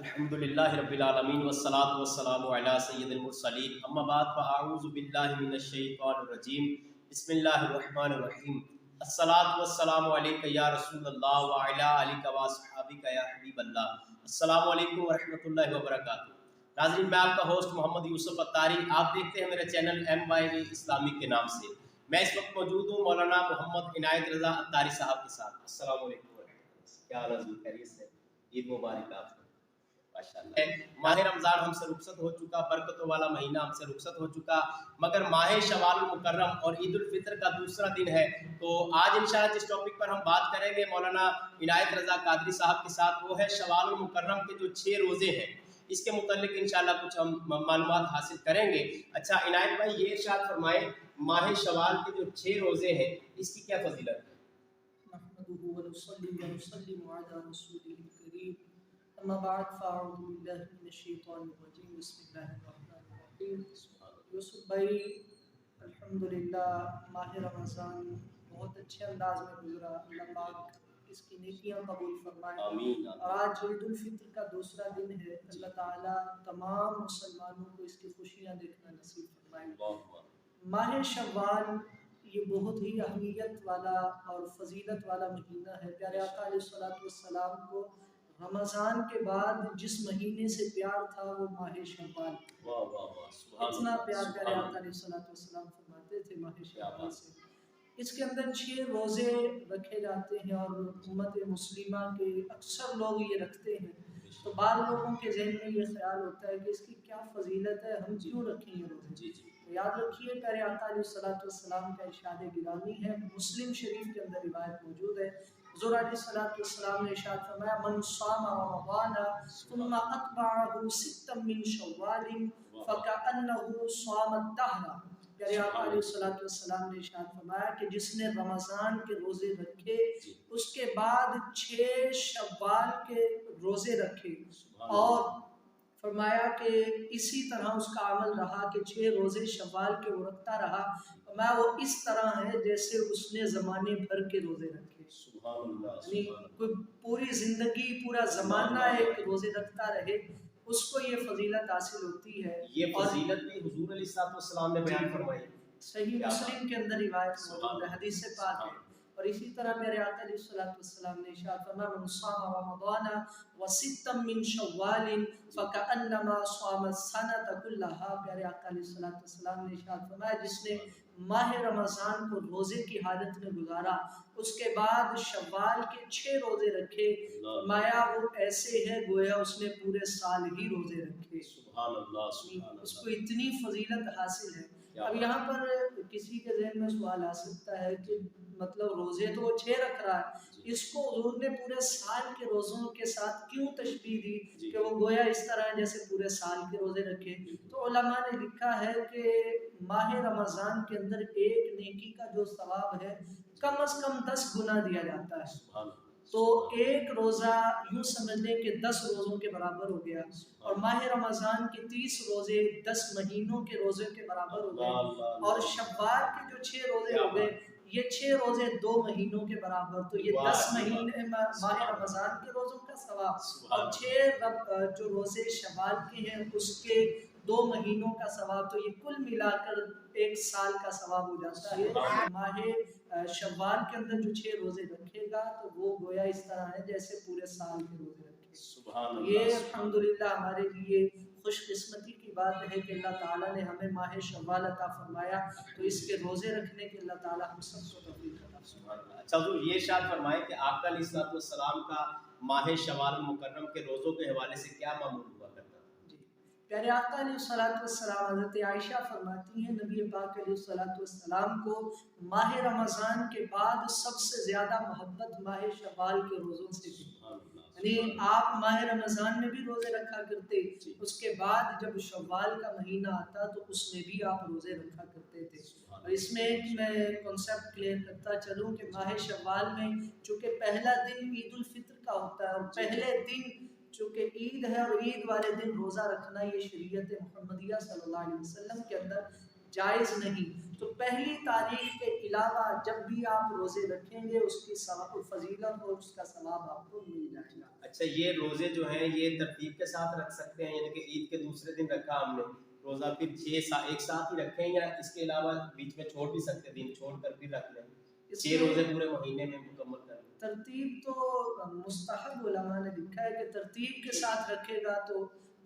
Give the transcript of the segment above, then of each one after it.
الحمدللہ رب العالمین والصلاة والسلام علی سید المرسلین اما بعد فاعوذ باللہ من الشیطان الرجیم بسم اللہ الرحمن الرحیم الصلاة والسلام علیکہ یا رسول اللہ وعلی آلک واصحابک یا حبیب اللہ۔ السلام علیکم ورحمۃ اللہ وبرکاتہ۔ ناظرین، میں آپ کا ہوسٹ محمد یوسف اتاری، آپ دیکھتے ہیں میرے چینل MYV اسلامک کے نام سے۔ میں اس وقت موجود ہوں مولانا محمد عنایت رضا اتاری صاحب کے ساتھ۔ السلام علیکم ورحمۃ اللہ، کیا حال ہے؟ خیریت سے؟ عید مبارک آپ کو۔ ماہ رمضان ہم سے رخصت ہو چکا، برکتوں والا مہینہ ہم سے رخصت ہو چکا، مگر ماہ شوال المکرم اور عید الفطر کا دوسرا دن ہے۔ تو آج انشاءاللہ جس ٹاپک پر ہم بات کریں گے مولانا عنایت رضا قادری صاحب کے ساتھ، وہ ہے شوال المکرم کے جو 6 روزے ہیں، اس کے متعلق انشاءاللہ کچھ ہم معلومات حاصل کریں گے۔ اچھا عنایت بھائی، یہ ارشاد فرمائیں، ماہ شوال کے جو 6 روزے ہیں اس کی کیا فضیلت ہے؟ نحمده ونصلي ونسلم على رسوله الكريم اما بعد فاعوذ بالله من الشیطان الرجیم بسم اللہ الرحمن الرحیم۔ یوسف بھائی، الحمدللہ ماہ رمضان بہت اچھے انداز میں گزرا، اللہ پاک اس کی نیکیاں قبول فرمائے۔ آمین۔ اور آج عید الفطر کا دوسرا دن ہے، اللہ تعالیٰ تمام مسلمانوں کو اس کی خوشیاں دیکھنا نصیب فرمائے۔ ماہ شوال یہ بہت ہی اہمیت والا اور فضیلت والا مہینہ ہے۔ پیارے آقا علیہ الصلوۃ والسلام کو رمضان کے بعد جس مہینے سے پیار تھا وہ ماہ شوال۔ اتنا پیار پیارے آقا علیہ الصلوۃ والسلام فرماتے تھے ماہ شوال سے۔ اس کے اندر 6 روزے رکھے جاتے ہیں اور امت مسلمہ کے اکثر لوگ یہ رکھتے ہیں۔ تو بعض لوگوں کے ذہن میں یہ خیال ہوتا ہے کہ اس کی کیا فضیلت ہے، ہم کیوں رکھیں یہ روزے؟ تو یاد رکھیے، پیارے آقا علیہ الصلوۃ والسلام کا ارشاد گرامی ہے، مسلم شریف کے اندر روایت موجود ہے۔ حضور علیہ الصلوۃ والسلام نے ارشاد فرمایا، من صام رمضان ثم اتبعه 6 من شوال فكأنه صام الدهر۔ پیارے آقا علیہ الصلوۃ والسلام نے ارشاد فرمایا کہ جس نے رمضان کے روزے رکھے اس کے بعد 6 شوال کے روزے رکھے، اور فرمایا کہ اسی طرح اس کا عمل رہا کہ 6 روزے شوال کے وہ رکھتا رہا، فرمایا وہ اس طرح ہے جیسے اس نے زمانے بھر کے روزے رکھے۔ یعنی کوئی پوری زندگی، پورا زمانہ ایک روزے رکھتا رہے، اس کو یہ فضیلت حاصل ہوتی ہے۔ یہ فضیلت بھی حضور علیہ الصلوۃ والسلام نے بیان فرمائی، صحیح مسلم کے اندر روایت موجود ہے، حدیث پاک ہے۔ اور اسی طرح میرے آقا علیہ الصلوۃ والسلام نے ارشاد فرمایا، من صام رمضان و6 من شوال فكأنما صام السنة كلها۔ پیارے آقا علیہ الصلوۃ والسلام نے ارشاد فرمایا، جس نے ماہ رمضان کو روزے کی حالت میں گزارا، اس کے بعد شوال کے 6 روزے رکھے، فرمایا وہ ایسے ہے گویا اس نے پورے سال ہی روزے رکھے۔ سبحان اللہ، اس کو اتنی فضیلت حاصل ہے۔ اب یہاں پر کسی کے ذہن میں سوال آ سکتا ہے کہ مطلب روزے تو وہ 6 رکھ رہا ہے، اس کو حضور نے پورے سال کے روزوں کے ساتھ کیوں تشبیہ دی کہ وہ گویا اس طرح ہے جیسے پورے سال کے روزے رکھے؟ تو علماء نے لکھا ہے کہ ماہ رمضان کے اندر ایک نیکی کا جو ثواب ہے کم از کم 10 گنا دیا جاتا ہے۔ تو ایک روزہ یوں سمجھ لیں کہ 10 روزوں کے برابر ہو گیا، اور ماہ رمضان کے 30 روزے 10 مہینوں کے روزے کے برابر ہو گئے، اور شوال کے جو 6 روزے ہو گئے یہ 6 روزے 2 مہینوں کے برابر۔ تو یہ 10 مہینے ماہ رمضان کے روزوں کا ثواب اور 6 جو روزے شوال کے ہیں اس کے 2 مہینوں کا ثواب، تو یہ کل ملا کر 1 سال کا ثواب ہو جاتا ہے۔ ماہ شوال کے اندر جو 6 روزے رکھے گا تو وہ گویا اس طرح ہے جیسے پورے سال کے روزے رکھے۔ یہ الحمدللہ ہمارے لیے خوش قسمتی کی بات ہے کہ اللہ تعالیٰ نے ہمیں ماہ شوال عطا فرمایا، تو اس کے روزے رکھنے کے اللہ تعالیٰ ہم سب کو توفیق عطا فرمائے۔ اچھا حضور، یہ ارشاد فرمائے کہ آقا علیہ الصلوۃ والسلام کا ماہ شوال المکرم کے روزوں کے حوالے سے کیا معمول ہوا کرتا تھا؟ پیارے آقا علیہ الصلوۃ والسلام، حضرت عائشہ فرماتی ہیں نبی پاک علیہ الصلوۃ والسلام کو ماہ رمضان کے بعد سب سے زیادہ محبت ماہ شوال کے روزوں سے تھی۔ یعنی آپ ماہ رمضان میں بھی روزے رکھا کرتے، اس کے بعد جب شوال کا مہینہ آتا تو اس میں بھی آپ روزے رکھا کرتے تھے۔ اور اس میں ایک میں کنسیپٹ کلیئر کرتا چلوں کہ ماہ شوال میں چونکہ پہلا دن عید الفطر کا ہوتا ہے، اور پہلے دن چونکہ عید ہے اور عید والے دن روزہ رکھنا یہ شریعت محمدیہ صلی اللہ علیہ وسلم کے اندر جائز نہیں. تو پہلی تاریخ کے علاوہ جب بھی آپ روزے رکھیں گے اس کی فضیلت اور اس کا ثواب آپ کو مل جائے گا. اچھا یہ روزے جو ہیں یہ ترتیب کے ساتھ رکھ سکتے ہیں، یعنی کہ عید کے دوسرے دن رکھا ہم نے روزہ، پھر ایک ساتھ ہی رکھیں یا اس کے علاوہ بیچ میں چھوڑ بھی سکتے ہیں، دن چھوڑ کر پھر رکھ لیں؟ 6 روزے پورے مہینے میں مکمل کر لیں. ترتیب تو مستحب علماء نے لکھا ہے کہ ترتیب کے ساتھ رکھے گا تو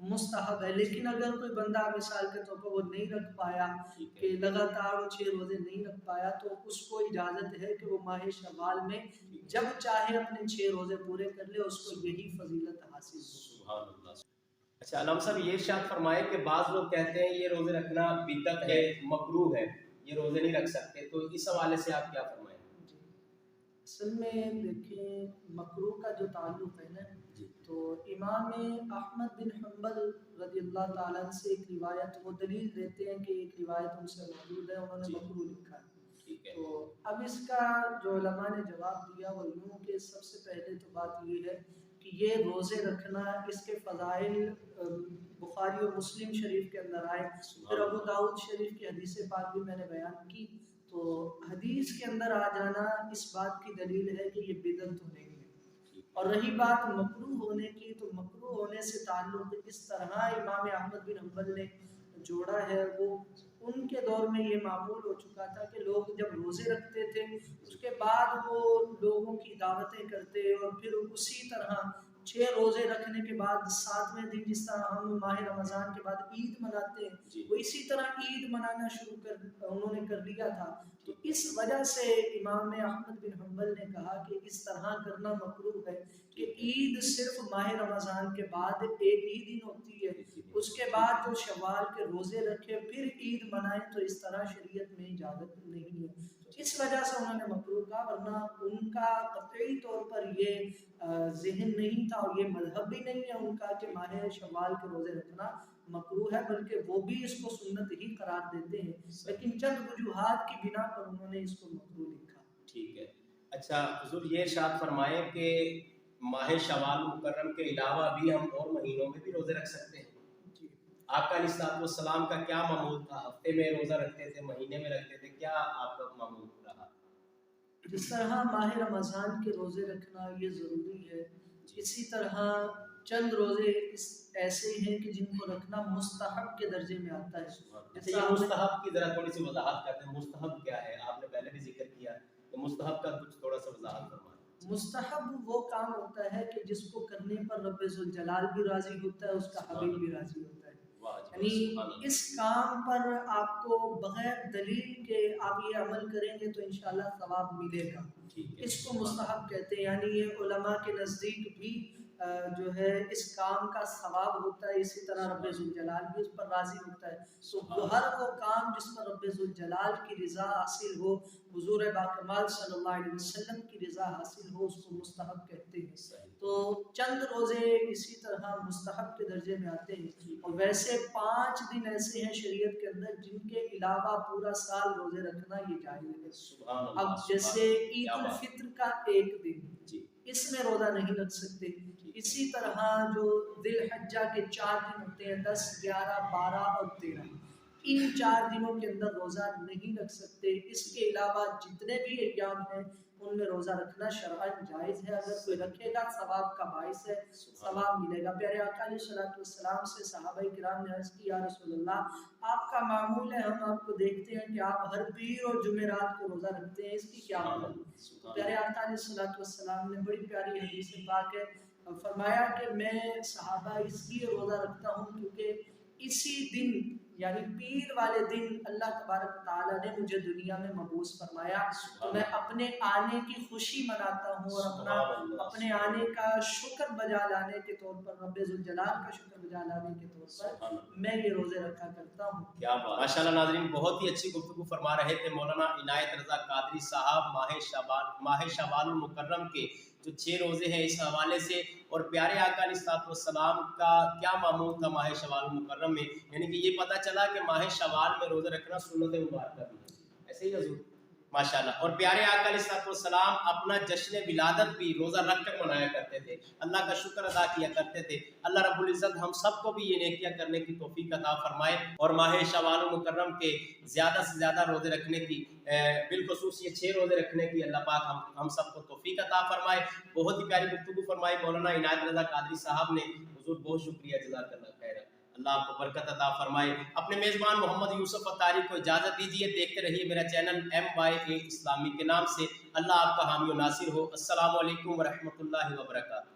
مستحب ہے، لیکن اگر کوئی بندہ مثال کے طور پر وہ نہیں رکھ پایا کہ لگاتار وہ 6 روزے نہیں رکھ پایا تو اس کو اجازت ہے کہ وہ ماہ شوال میں جب چاہے اپنے 6 روزے پورے کر لے، اس کو یہی فضیلت حاصل ہو. سبحان اللہ. اچھا علامہ صاحب یہ ارشاد فرمائے کہ بعض لوگ کہتے ہیں یہ روزے رکھنا بدعت ہے، مکروہ ہے، یہ روزے نہیں رکھ سکتے، تو اس حوالے سے آپ کیا فرمائیں؟ اصل میں دیکھیں مکروہ کا جو تعلق ہے نا، تو امام احمد بن حنبل رضی اللہ تعالیٰ عنہ سے ایک روایت وہ دلیل دیتے ہیں کہ ایک روایت ان سے موجود ہے، انہوں نے مکروہ لکھا ہے. تو اب اس کا جو علماء نے جواب دیا وہ یوں کہ سب سے پہلے تو بات یہ ہے کہ یہ روزے رکھنا اس کے فضائل بخاری و مسلم شریف کے اندر آئے، پھر ابو داؤد شریف کی حدیث پاک بھی میں نے بیان کی. تو حدیث کے اندر آ جانا اس بات کی دلیل ہے کہ یہ بدعت تو نہیں ہے. اور رہی بات مکروہ ہونے کی، تو مکروہ ہونے سے تعلق اس طرح امام احمد بن حنبل نے جوڑا ہے، وہ ان کے دور میں یہ معمول ہو چکا تھا کہ لوگ جب روزے رکھتے تھے اس کے بعد وہ لوگوں کی دعوتیں کرتے اور پھر اسی طرح 6 روزے رکھنے کے بعد 7ویں دن جس طرح ہم ماہ رمضان کے بعد عید مناتے ہیں وہ اسی طرح عید منانا شروع انہوں نے کر لیا تھا. تو اس وجہ سے امام احمد بن حنبل نے کہا کہ اس طرح کرنا مکروہ ہے کہ عید صرف ماہ رمضان کے بعد ایک ہی دن ہوتی ہے، اس کے بعد جو شوال کے روزے رکھے پھر عید منائیں، تو اس طرح شریعت میں اجازت نہیں ہے. اس وجہ سے انہوں نے مکروہ کہا، ورنہ ان کا قطعی طور پر یہ ذہن نہیں تھا اور یہ مذہب بھی نہیں ہے ان کا کہ ماہ شوال کے روزے رکھنا مکروہ ہے، بلکہ وہ بھی اس کو سنت ہی قرار دیتے ہیں، لیکن چند وجوہات کی بنا پر انہوں نے اس کو مکروہ لکھا. ٹھیک ہے. اچھا حضور یہ ارشاد فرمائیں کہ ماہ شوال مکرم کے علاوہ بھی ہم اور مہینوں میں بھی روزے رکھ سکتے ہیں؟ آپ کا علیہ السلام کا کیا معمول تھا؟ ہفتے میں روزہ رکھتے تھے، مہینے میں رکھتے تھے، کیا آپ کا معمول رہا؟ جس طرح ماہ رمضان کے روزے رکھنا یہ ضروری ہے، اسی طرح چند روزے ایسے ہیں کہ جن کو رکھنا مستحب کے درجے میں آتا ہے. جیسے یہ مستحب کی ذرا تھوڑی سی وضاحت کرتے ہیں، مستحب کیا ہے؟ آپ نے پہلے بھی ذکر کیا تو مستحب کا کچھ تھوڑا سا وضاحت فرمائیں. مستحب وہ کام ہوتا ہے کہ جس کو کرنے پر رب ذوالجلال بھی راضی ہوتا ہے، اس کا حبیب بھی راضی ہوتا ہے. یعنی اس کام پر آپ کو بغیر دلیل کے آپ یہ عمل کریں گے تو انشاءاللہ ثواب ملے گا. اس کو مستحب کہتے ہیں. یعنی یہ علماء کے نزدیک بھی جو ہے اس کام کا ثواب ہوتا ہے، اسی طرح رب ذوالجلال بھی اس پر راضی ہوتا ہے. تو ہر وہ کام جس پر رب ذوالجلال کی رضا حاصل ہو، حضور باکمال صلی اللہ علیہ وسلم کی رضا حاصل ہو، اس کو مستحب کہتے ہیں. تو چند روزے اسی طرح مستحب کے درجے میں آتے ہیں. اور ویسے 5 دن ایسے ہیں شریعت کے اندر جن کے علاوہ پورا سال روزے رکھنا یہ جائز ہے. اب جیسے عید الفطر کا ایک دن، اس میں روزہ نہیں رکھ سکتے. اسی طرح جو ذی الحجہ کے 4 دن ہوتے ہیں 10 11 12 اور 13، ان 4 دنوں کے اندر روزہ نہیں رکھ سکتے. اس کے علاوہ جتنے بھی ایام ہیں ان میں روزہ رکھنا شرعاً جائز ہے. اگر کوئی رکھے گا ثواب کا باعث ہے، ثواب ملے گا. پیارے آقا علیہ الصلوۃ والسلام سے صحابہ کرام نے عرض کی، یا رسول اللہ آپ کا معمول ہے، ہم آپ کو دیکھتے ہیں کہ آپ ہر پیر اور جمعرات کو روزہ رکھتے ہیں، اس کی کیا مطلب؟ تو پیارے آقا علیہ الصلوۃ والسلام نے بڑی پیاری حدیث پاک ہے فرمایا کہ میں صحابہ اس لیے روزہ رکھتا ہوں کیونکہ اسی دن یعنی پیر والے دن اللہ تبارک تعالیٰ نے مجھے دنیا میں مبعوث فرمایا، تو میں اپنے آنے کی خوشی مناتا ہوں اور اپنے آنے کا شکر بجا لانے کے طور پر، رب ذوالجلال کا شکر بجا لانے کے طور پر میں یہ روزے رکھا کرتا ہوں. کیا بات! ماشاء اللہ ناظرین بہت ہی اچھی گفتگو فرما رہے تھے مولانا عنایت رضا قادری صاحب ماہ شوال المکرم کے جو 6 روزے ہیں اس حوالے سے، اور پیارے آقا علیہ الصلوۃ والسلام کا کیا معمول تھا ماہ شوال المکرم میں. یعنی کہ یہ پتہ چلا کہ ماہ شوال میں روزہ رکھنا سنت مبارکہ بھی ہے. ایسے ہی حضور ماشاءاللہ. اور پیارے آقا علیہ السلام اپنا جشن ولادت بھی روزہ رکھ کر منایا کرتے تھے، اللہ کا شکر ادا کیا کرتے تھے. اللہ رب العزت ہم سب کو بھی یہ نیکیاں کرنے کی توفیق عطا فرمائے، اور ماہ شوال المکرم کے زیادہ سے زیادہ روزے رکھنے کی، بالخصوص یہ 6 روزے رکھنے کی اللہ پاک ہم سب کو توفیق عطا فرمائے. بہت ہی پیاری گفتگو فرمائی مولانا عنایت رضا قادری صاحب نے. حضور بہت شکریہ، جزاک اللہ خیر. اللہ آپ کو برکت عطا فرمائے. اپنے میزبان محمد یوسف اتاری کو اجازت دیجیے. دیکھتے رہیے میرا چینل MYA اسلامی کے نام سے. اللہ آپ کا حامی و ناصر ہو. السلام علیکم ورحمۃ اللہ وبرکاتہ.